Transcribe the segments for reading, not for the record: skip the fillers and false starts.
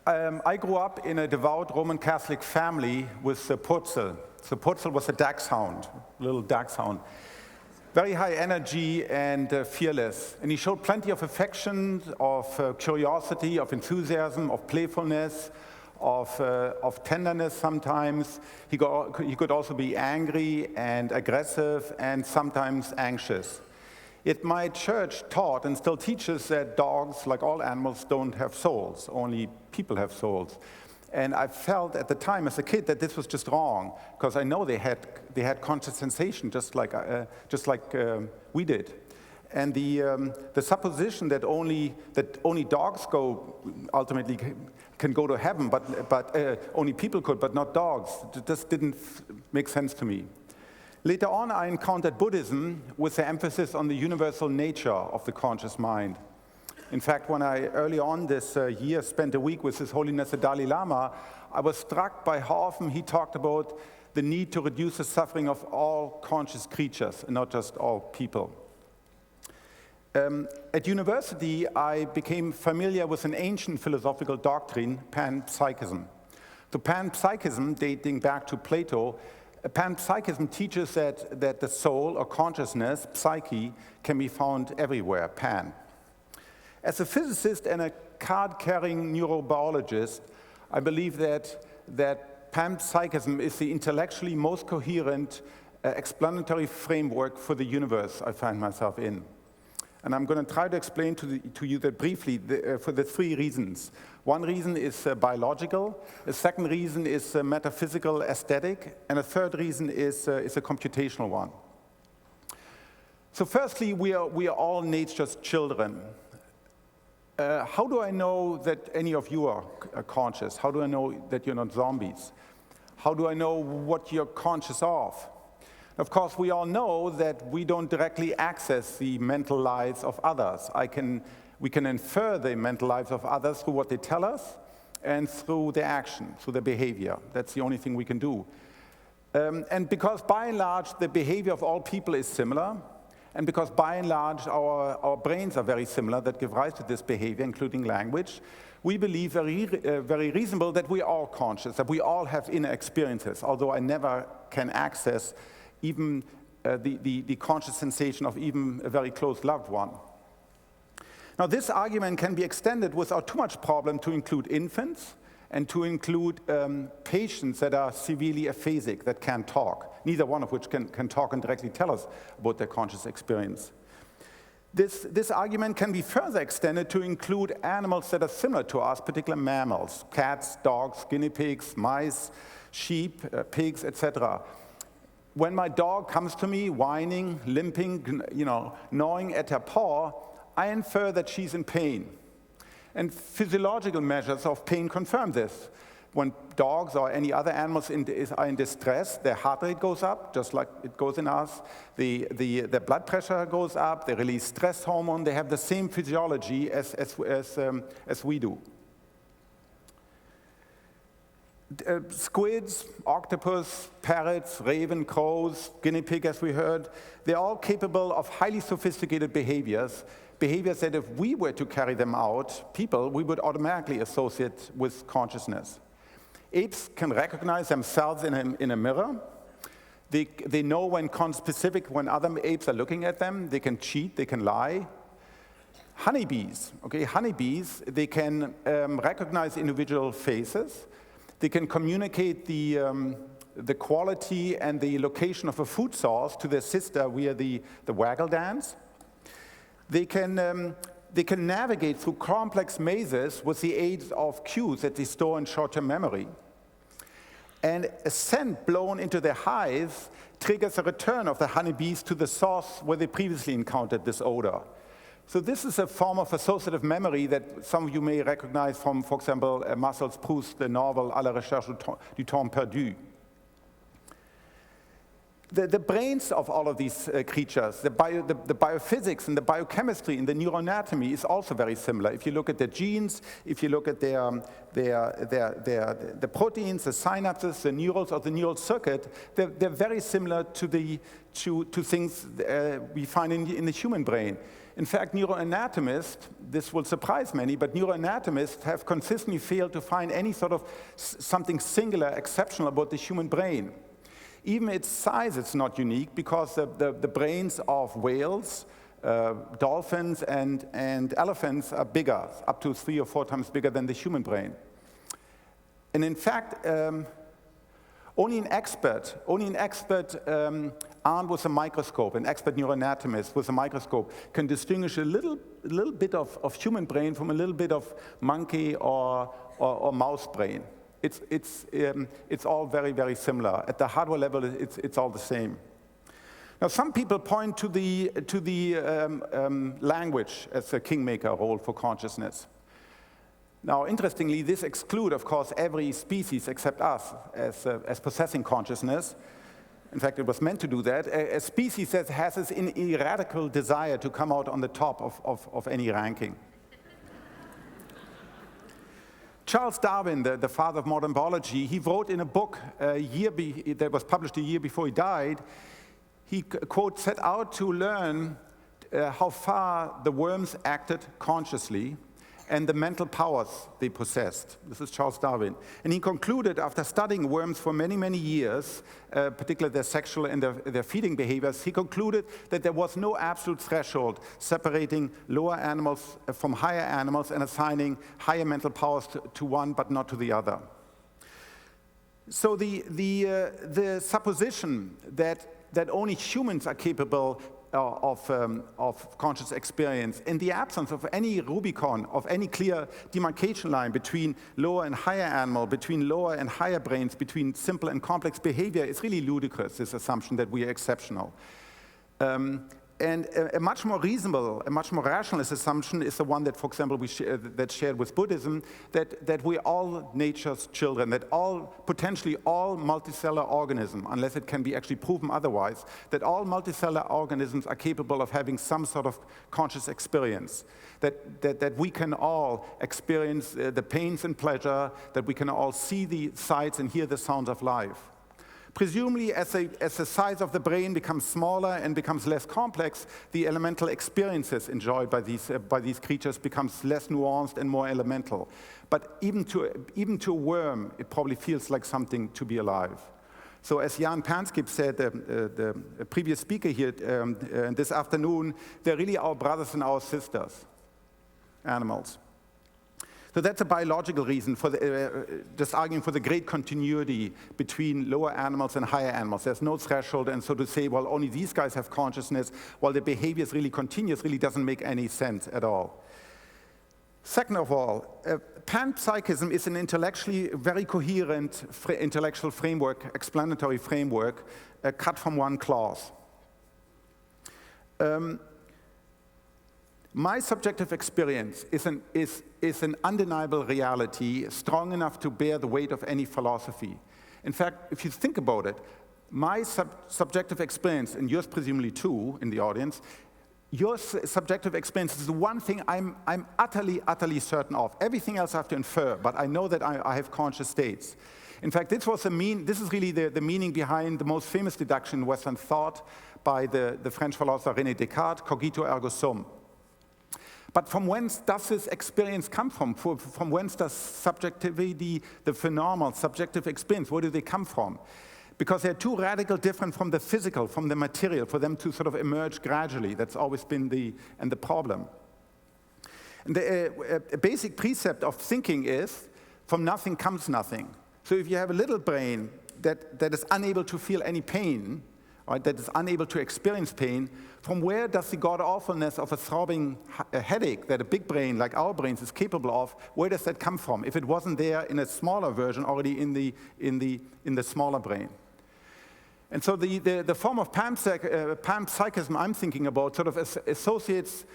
I grew up in a devout Roman Catholic family with the Purzel. The Purzel was a dachshund, little dachshund. Very high energy and fearless. And he showed plenty of affection, of curiosity, of enthusiasm, of playfulness, of tenderness sometimes. He could also be angry and aggressive and sometimes anxious. Yet my church taught and still teaches that dogs, like all animals, don't have souls. Only people have souls. And I felt at the time as a kid that this was just wrong, because I know they had conscious sensation just like we did. And the supposition that only dogs ultimately can go to heaven, but only people could, but not dogs, just didn't make sense to me. Later on, I encountered Buddhism with the emphasis on the universal nature of the conscious mind. In fact, when I, early on this year, spent a week with His Holiness the Dalai Lama, I was struck by how often he talked about the need to reduce the suffering of all conscious creatures, and not just all people. At university, I became familiar with an ancient philosophical doctrine, panpsychism. So panpsychism, dating back to Plato, panpsychism teaches that the soul or consciousness, psyche, can be found everywhere, pan. As a physicist and a card-carrying neurobiologist, I believe that panpsychism is the intellectually most coherent explanatory framework for the universe I find myself in. And I'm going to try to explain to you that briefly for the three reasons. One reason is biological, a second reason is metaphysical aesthetic, and a third reason is a computational one. So firstly, we are all nature's children. How do I know that any of you are conscious? How do I know that you're not zombies? How do I know what you're conscious of? Of course, we all know that we don't directly access the mental lives of others. We can infer the mental lives of others through what they tell us and through their action, through their behavior. That's the only thing we can do. And because by and large the behavior of all people is similar, and because by and large our brains are very similar that give rise to this behavior, including language, we believe very reasonable that we are all conscious, that we all have inner experiences, although I never can access even the conscious sensation of even a very close loved one. Now, this argument can be extended without too much problem to include infants and to include patients that are severely aphasic, that can't talk, neither one of which can talk and directly tell us about their conscious experience. This argument can be further extended to include animals that are similar to us, particularly mammals, cats, dogs, guinea pigs, mice, sheep, pigs, etc. When my dog comes to me whining, limping, gnawing at her paw, I infer that she's in pain. And physiological measures of pain confirm this. When dogs or any other animals are in distress, their heart rate goes up, just like it goes in us. Their blood pressure goes up, they release stress hormone, they have the same physiology as we do. Squids, octopus, parrots, raven, crows, guinea pig, as we heard, they're all capable of highly sophisticated behaviors that if we were to carry them out, we would automatically associate with consciousness. Apes can recognize themselves in a mirror. They know when conspecific, when other apes are looking at them. They can cheat, they can lie. Honeybees, they can recognize individual faces. They can communicate the quality and the location of a food source to their sister via the waggle dance. They can navigate through complex mazes with the aid of cues that they store in short-term memory. And a scent blown into their hives triggers a return of the honeybees to the source where they previously encountered this odor. So this is a form of associative memory that some of you may recognize from, for example, Marcel Proust's novel À la recherche du temps perdu. The brains of all of these creatures, the biophysics and the biochemistry and the neuroanatomy is also very similar. If you look at their genes, if you look at the proteins, the synapses, the neurons of the neural circuit, they're very similar to things we find in the human brain. In fact, neuroanatomists, this will surprise many, but neuroanatomists have consistently failed to find any sort of something singular, exceptional about the human brain. Even its size is not unique, because the brains of whales, dolphins, and elephants are bigger, up to 3 or 4 times bigger than the human brain. And in fact, only an expert armed with a microscope, an expert neuroanatomist with a microscope, can distinguish a little bit of human brain from a little bit of monkey or mouse brain. It's all very, very similar. At the hardware level, it's all the same. Now, some people point to the language as a kingmaker role for consciousness. Now, interestingly, this excludes, of course, every species except us as possessing consciousness. In fact, it was meant to do that. A species that has this ineradicable desire to come out on the top of any ranking. Charles Darwin, the father of modern biology, he wrote in a book that was published a year before he died, he, quote, set out to learn how far the worms acted consciously and the mental powers they possessed. This is Charles Darwin. And he concluded, after studying worms for many, many years, particularly their sexual and their feeding behaviors, he concluded that there was no absolute threshold separating lower animals from higher animals and assigning higher mental powers to one but not to the other. So the supposition that only humans are capable of conscious experience, in the absence of any Rubicon, of any clear demarcation line between lower and higher animal, between lower and higher brains, between simple and complex behavior, is really ludicrous, this assumption that we are exceptional. And a much more reasonable, a much more rationalist assumption is the one that, for example, that's shared with Buddhism, that we're all nature's children, that potentially all multicellular organisms, unless it can be actually proven otherwise, that all multicellular organisms are capable of having some sort of conscious experience, that we can all experience the pains and pleasure, that we can all see the sights and hear the sounds of life. Presumably, as the size of the brain becomes smaller and becomes less complex, the elemental experiences enjoyed by these creatures becomes less nuanced and more elemental. But even to a worm, it probably feels like something to be alive. So as Jan Panskip said, the previous speaker here this afternoon, they're really our brothers and our sisters, animals. So that's a biological reason for just arguing for the great continuity between lower animals and higher animals. There's no threshold, and so to say, well, only these guys have consciousness, while the behavior is really continuous, really doesn't make any sense at all. Second of all, panpsychism is an intellectually very coherent intellectual framework, explanatory framework, cut from one cloth. My subjective experience is an undeniable reality, strong enough to bear the weight of any philosophy. In fact, if you think about it, my subjective experience, and yours presumably too in the audience, your subjective experience is the one thing I'm utterly certain of. Everything else I have to infer, but I know that I have conscious states. In fact, this is really the meaning behind the most famous deduction in Western thought by the French philosopher René Descartes, cogito ergo sum. But from whence does this experience come from? From whence does subjectivity, the phenomenal subjective experience, where do they come from? Because they're too radically different from the physical, from the material, for them to sort of emerge gradually. That's always been the problem. And a basic precept of thinking is, from nothing comes nothing. So if you have a little brain that is unable to feel any pain, right, that is unable to experience pain, from where does the god-awfulness of a throbbing headache that a big brain like our brains is capable of, where does that come from if it wasn't there in a smaller version already in the smaller brain? And so the form of panpsychism I'm thinking about sort of associates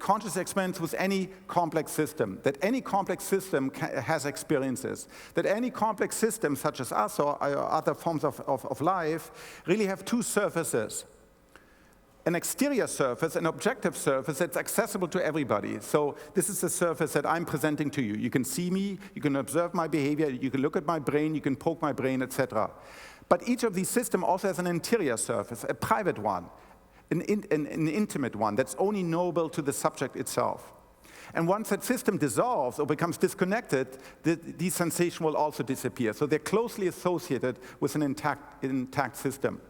conscious experience with any complex system, that any complex system has experiences, that any complex system, such as us or other forms of life, really have two surfaces. An exterior surface, an objective surface that's accessible to everybody. So this is the surface that I'm presenting to you. You can see me, you can observe my behavior, you can look at my brain, you can poke my brain, etc. But each of these systems also has an interior surface, a private one. an intimate one that's only knowable to the subject itself. And once that system dissolves or becomes disconnected, these sensations will also disappear. So they're closely associated with an intact system.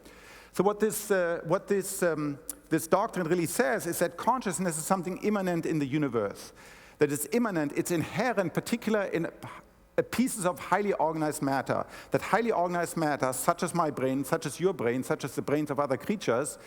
So what this doctrine really says is that consciousness is something immanent in the universe. That it's immanent, it's inherent, particular in pieces of highly organized matter. That highly organized matter, such as my brain, such as your brain, such as the brains of other creatures,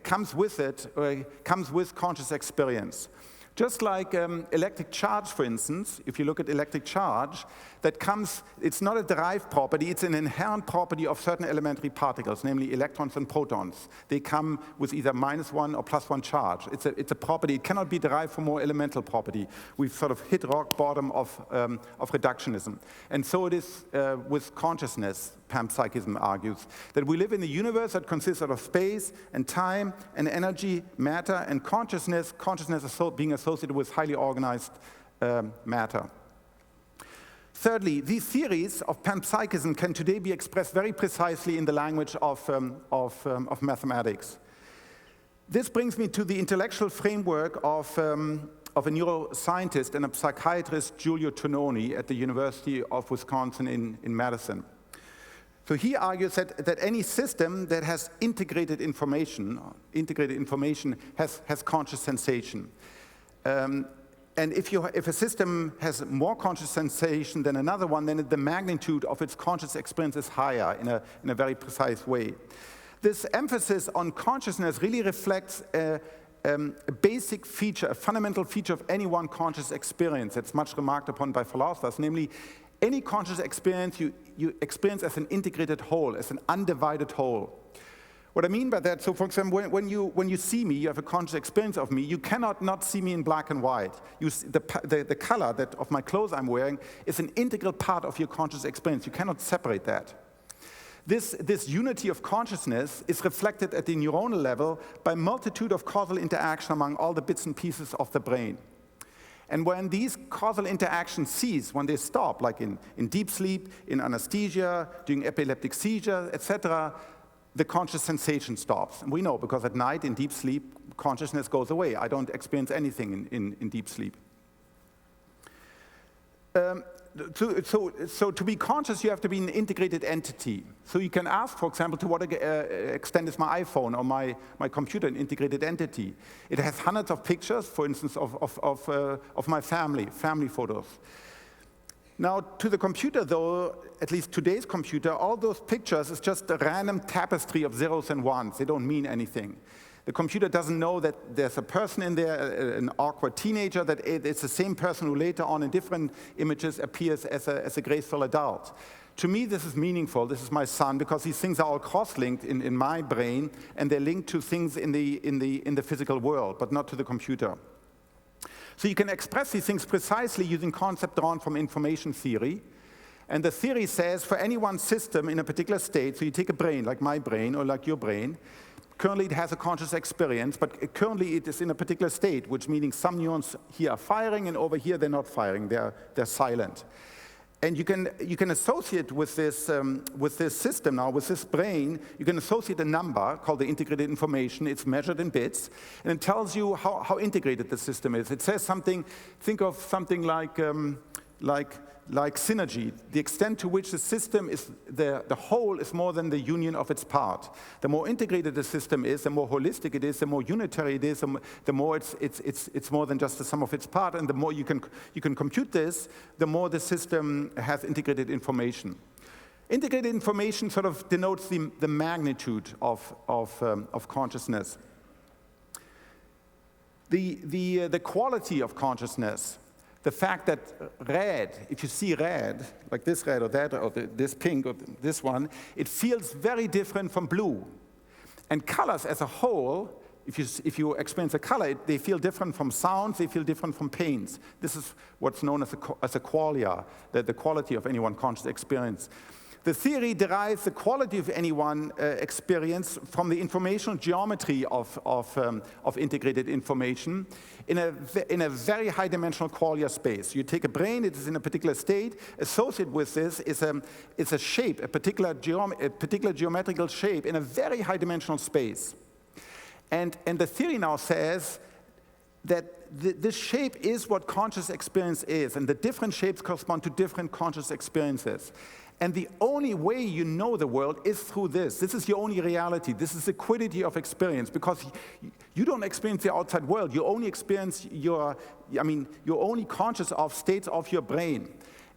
comes with conscious experience. Just like electric charge, for instance, if you look at electric charge, it's not a derived property, it's an inherent property of certain elementary particles, namely electrons and protons. They come with either -1 or +1 charge. It's a property, it cannot be derived from more elemental property. We've sort of hit rock bottom of reductionism. And so it is with consciousness, panpsychism argues, that we live in a universe that consists of space and time and energy, matter, and consciousness being associated with highly organized matter. Thirdly, these theories of panpsychism can today be expressed very precisely in the language of mathematics. This brings me to the intellectual framework of a neuroscientist and a psychiatrist, Giulio Tononi, at the University of Wisconsin in Madison. So he argues that any system that has integrated information has conscious sensation. And if a system has more conscious sensation than another one, then the magnitude of its conscious experience is higher in a very precise way. This emphasis on consciousness really reflects a basic feature, a fundamental feature of any one conscious experience that's much remarked upon by philosophers, namely any conscious experience you experience as an integrated whole, as an undivided whole. What I mean by that, so for example, when you see me, you have a conscious experience of me, you cannot not see me in black and white. The color of my clothes I'm wearing is an integral part of your conscious experience. You cannot separate that. This unity of consciousness is reflected at the neuronal level by a multitude of causal interaction among all the bits and pieces of the brain. And when these causal interactions cease, when they stop, like in deep sleep, in anesthesia, during epileptic seizure, etc., the conscious sensation stops. And we know, because at night in deep sleep, consciousness goes away. I don't experience anything in deep sleep. So to be conscious, you have to be an integrated entity. So you can ask, for example, to what extent is my iPhone or my computer an integrated entity? It has hundreds of pictures, for instance, of my family photos. Now, to the computer, though, at least today's computer, all those pictures is just a random tapestry of zeros and ones. They don't mean anything. The computer doesn't know that there's a person in there, an awkward teenager, that it's the same person who later on in different images appears as a graceful adult. To me, this is meaningful. This is my son, because these things are all cross-linked in my brain, and they're linked to things in the physical world, but not to the computer. So you can express these things precisely using concepts drawn from information theory. And the theory says for any one system in a particular state, so you take a brain, like my brain or like your brain, currently it has a conscious experience, but currently it is in a particular state, which meaning some neurons here are firing and over here they're not firing, they're silent. And you can associate with this system now, with this brain, you can associate a number called the integrated information. It's measured in bits, and it tells you how integrated the system is. It says something, think of something like synergy, the extent to which the system is, the whole is more than the union of its part. The more integrated the system is, the more holistic it is, the more unitary it is, the more it's more than just the sum of its part, and the more you can compute this, the more the system has integrated information. Integrated information sort of denotes the magnitude of consciousness. The quality of consciousness. The fact that red, if you see red, like this red or that, or this pink or this one, it feels very different from blue. And colors as a whole, if you experience a color, they feel different from sounds, they feel different from pains. This is what's known as a qualia, the quality of any one conscious experience. The theory derives the quality of any one experience from the informational geometry of integrated information in a very high-dimensional qualia space. You take a brain, it is in a particular state. Associated with this is a shape, a particular geometrical shape in a very high-dimensional space. And the theory now says that this shape is what conscious experience is, and the different shapes correspond to different conscious experiences. And the only way you know the world is through this. This is your only reality. This is the quiddity of experience, because you don't experience the outside world. You only experience you're only conscious of states of your brain.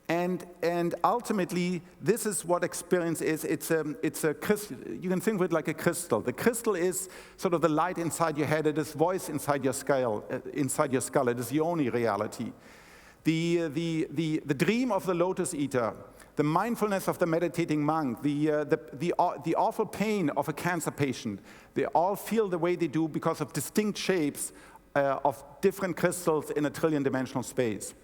And ultimately, this is what experience is. It's a crystal. You can think of it like a crystal. The crystal is sort of the light inside your head. It is voice inside your skull. It is the only reality. The dream of the lotus eater, the mindfulness of the meditating monk, the awful pain of a cancer patient, they all feel the way they do because of distinct shapes of different crystals in a trillion-dimensional space.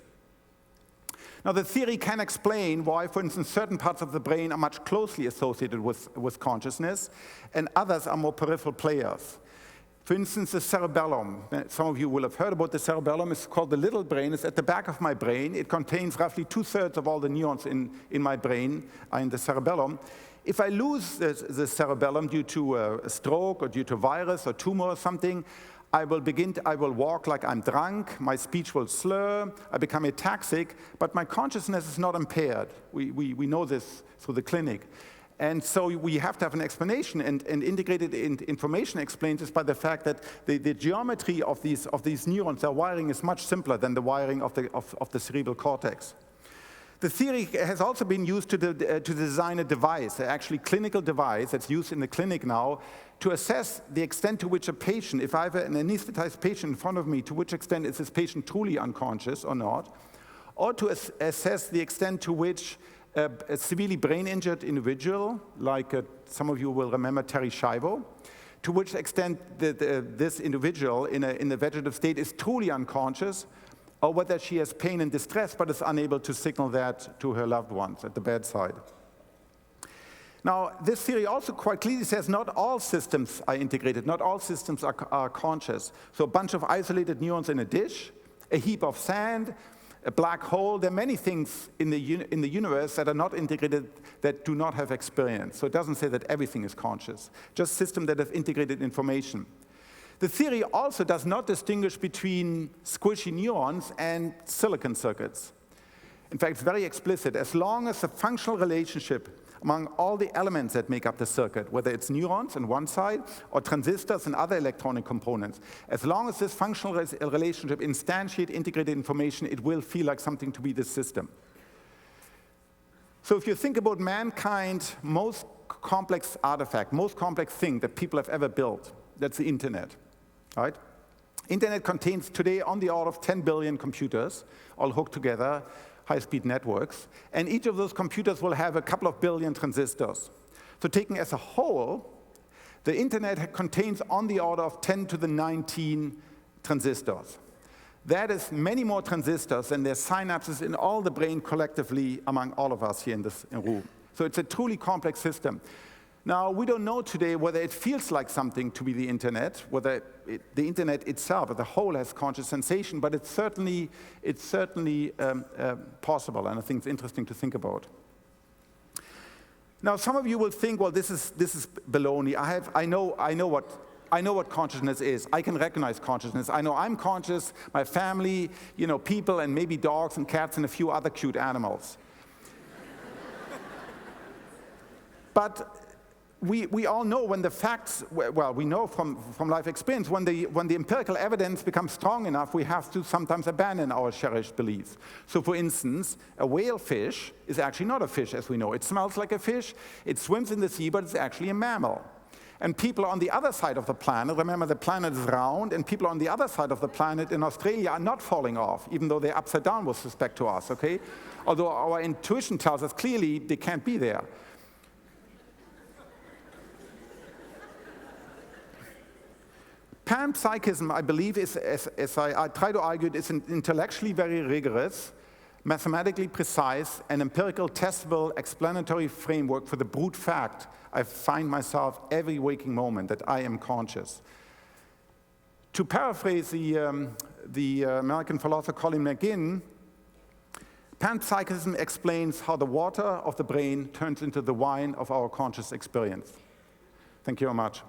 Now, the theory can explain why, for instance, certain parts of the brain are much closely associated with consciousness, and others are more peripheral players. For instance, the cerebellum. Some of you will have heard about the cerebellum. It's called the little brain. It's at the back of my brain. It contains roughly 2/3 of all the neurons in my brain are in the cerebellum. If I lose the cerebellum due to a stroke or due to a virus or tumor or something, I will walk like I'm drunk, my speech will slur, I become ataxic, but my consciousness is not impaired. We know this through the clinic. And so we have to have an explanation, and integrated information explains this by the fact that the geometry of these neurons, their wiring is much simpler than the wiring of the cerebral cortex. The theory has also been used to design a device, actually clinical device that's used in the clinic now, to assess the extent to which a patient, if I have an anesthetized patient in front of me, to which extent is this patient truly unconscious or not, or to assess the extent to which a severely brain-injured individual, like some of you will remember Terry Schiavo, to which extent this individual in the vegetative state is truly unconscious, or whether she has pain and distress but is unable to signal that to her loved ones at the bedside. Now, this theory also quite clearly says not all systems are integrated, not all systems are conscious. So a bunch of isolated neurons in a dish, a heap of sand, a black hole, there are many things in the universe that are not integrated, that do not have experience. So it doesn't say that everything is conscious, just systems that have integrated information. The theory also does not distinguish between squishy neurons and silicon circuits. In fact, it's very explicit. As long as the functional relationship among all the elements that make up the circuit, whether it's neurons on one side or transistors and other electronic components, as long as this functional relationship instantiates integrated information, it will feel like something to be this system. So if you think about mankind's most complex artifact, most complex thing that people have ever built, that's the internet. Right? Internet contains today on the order of 10 billion computers, all hooked together, high-speed networks, and each of those computers will have a couple of billion transistors. So taken as a whole, the internet contains on the order of 10 to the 19 transistors. That is many more transistors than there are synapses in all the brain collectively among all of us here in this room. So it's a truly complex system. Now, we don't know today whether it feels like something to be the internet, whether the internet itself as a whole has conscious sensation, but it's certainly possible, and I think it's interesting to think about. Now, some of you will think, well, this is baloney. I know what consciousness is. I can recognize consciousness. I know I'm conscious, my family, people, and maybe dogs and cats and a few other cute animals. But we all know when the facts, well, we know from life experience, when the empirical evidence becomes strong enough, we have to sometimes abandon our cherished beliefs. So for instance, a whale fish is actually not a fish as we know. It smells like a fish, it swims in the sea, but it's actually a mammal. And people on the other side of the planet, remember the planet is round, and people on the other side of the planet in Australia are not falling off, even though they're upside down with respect to us, okay? Although our intuition tells us clearly they can't be there. Panpsychism, I believe, is, as I try to argue, is an intellectually very rigorous, mathematically precise, and empirical testable explanatory framework for the brute fact I find myself every waking moment that I am conscious. To paraphrase the American philosopher Colin McGinn, panpsychism explains how the water of the brain turns into the wine of our conscious experience. Thank you very much.